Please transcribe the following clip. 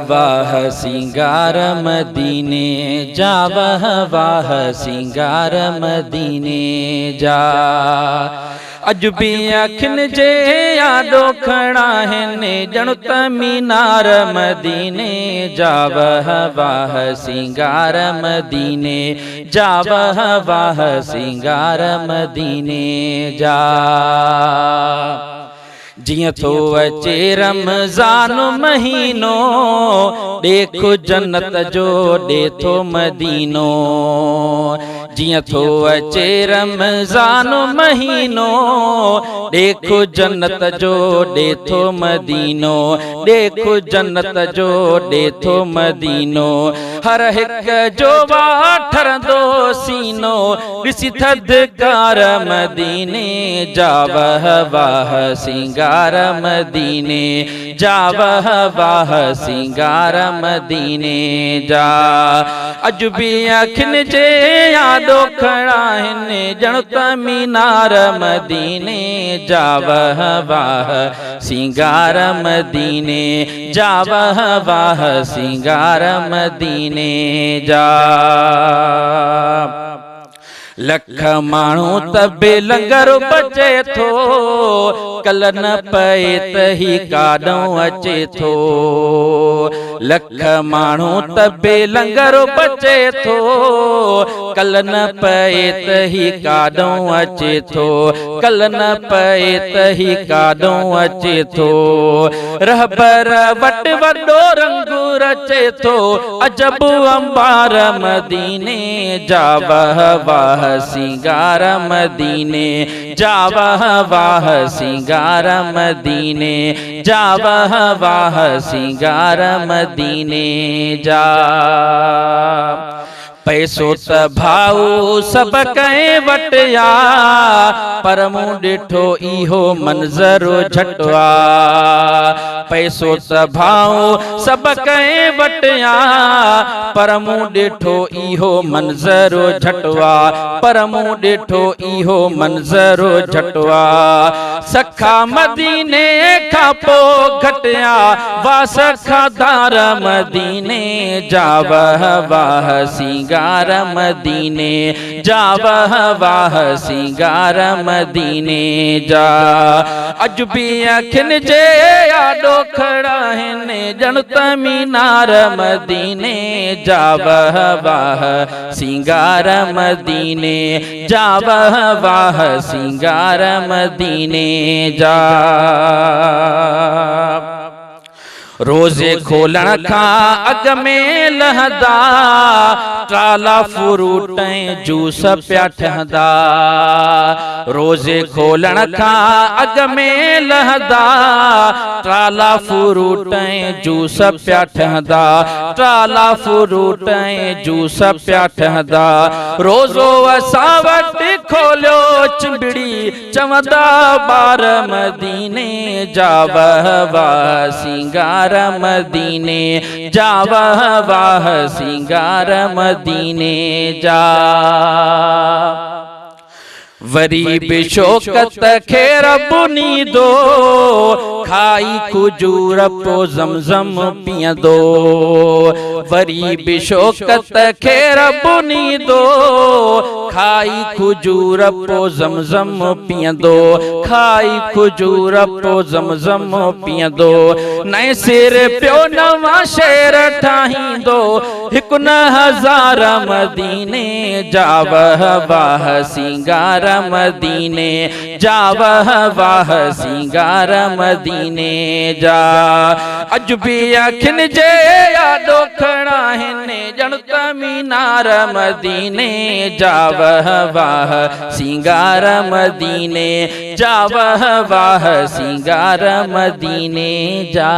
वाह सिंगार मदीने जा, वाह वाह सिंगार मदीने जा। अज भी अखिन जे यादो खड़ा है जणु त मीनार मदीने जा, वाह वाह सिंगार मदीने जा, वाह वाह सिंगार मदीने जा। जियां थो अचे रमज़ान महीनो देखो जन्नत जो ॾेथो मदीनो। जियां थो अचे रमज़ान महीनो देखो जन्नत जो ॾेथो मदीनो, देखो जन्नत जो ॾेथो मदीनो। हर हिक जो वाठरंदो सीनो ॾिसी थधिकार मदीने जा, वाह वाह सिंगार मदीने जा, वाह वाह सिंगार मदीने जा। अज भी अखिन जे यादो खड़ा हिन जणु त मीनार मदीने जा, वाह वाह सिंगार मदीने जा, वाह वाह सिंगार मदीने जा। लख माण्हू तबे लंगर बचे थो कल न पए त ही काॾों अचे थो। लख माण्हू तबे लंगर बचे थो कल न पए त ही काॾों अचे थो, कल न पए त ही काॾों अचे थो। रहबर वट वॾो रंग रचे थो अजब अंबार मदीने जा, वाह वाह सिंगार मदीने जा, वाह वाह सिंगार मदीने जा, वाह वाह सिंगार मदीने जा। पैसो त भाऊ सब कंहिं वटि आ पर मूं ॾिठो इहो मंज़रो झटवा। पैसो त भाऊ सब कंहिं वटि आ पर मूं ॾिठो इहो मंज़रो झटवा, पर मूं ॾिठो इहो मंज़रो झटवा। सखा मदीने खां पोइ घटिया वा सखा दार मदीने जा, वाह वाह सिंगार मदीने जा, वाह वाह सिंगार मदीने जा। अज भी अखिन जे यादो खड़ा हिन जणु त मीनार मदीने जा, वाह वाह सिंगार मदीने जा, वाह वाह सिंगार मदीने जा। रोज़े खोलण खां अग में लहंदा ट्राला फ्रूट ऐं जूस पिया ठहंदा। रोज़े खोलण खां अग में लहंदा ट्राला फ्रूट ऐं जूस पिया ठहंदा, ट्राला फ्रूट ऐं जूस पिया ठहंदा। रोज़ो असां वटि खोलियो चिंबड़ी चवंदा ॿार मदीने जा, वाह वाह सिंगार मदीने जा, वाह वाह सिंगार मदीने जा। वरी बि शौकत खे रब नींदो खाई खजूर पो ज़मज़म पीअंदो। वरी बि शौकत खे रब नींदो खाई खजूर पो ज़मज़म पीअंदो, खाई खजूर पो ज़मज़म पीअंदो। नए सिर पियो नवां शेर ठाहींदो हिकु न हज़ार मदीने जा, वाह वाह सिंगार मदीने जा, वाह वाह सिंगार मदीने जा। अज भी अखिन जे यादो खड़ा हिन जणु त मीनार मदीने जा, वाह वाह सिंगार मदीने जा, वाह वाह सिंगार मदीने जा।